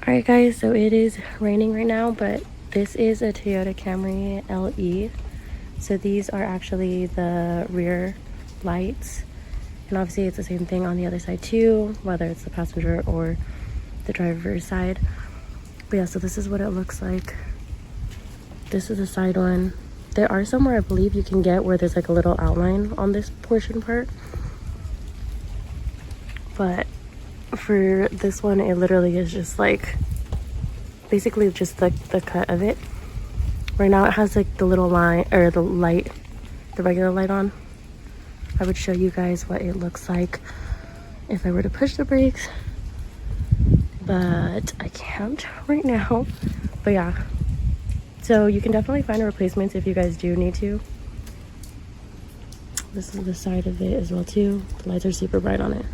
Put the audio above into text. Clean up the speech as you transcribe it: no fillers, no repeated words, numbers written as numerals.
Alright guys, so it is raining right now, but this is a Toyota Camry LE. So these are actually the rear lights, and obviously it's the same thing on the other side too, whether it's the passenger or the driver's side. But yeah, so this is what it looks like. This is the side one. There are somewhere I believe you can get where there's like a little outline on this portion part, but for this one it literally is just like basically just the cut of it. Right now it has like the little line, or the light, the regular light on. I would show you guys what it looks like if I were to push the brakes, but I can't right now. But yeah, so you can definitely find replacements if you guys do need to. This is the side of it as well too. The lights are super bright on it.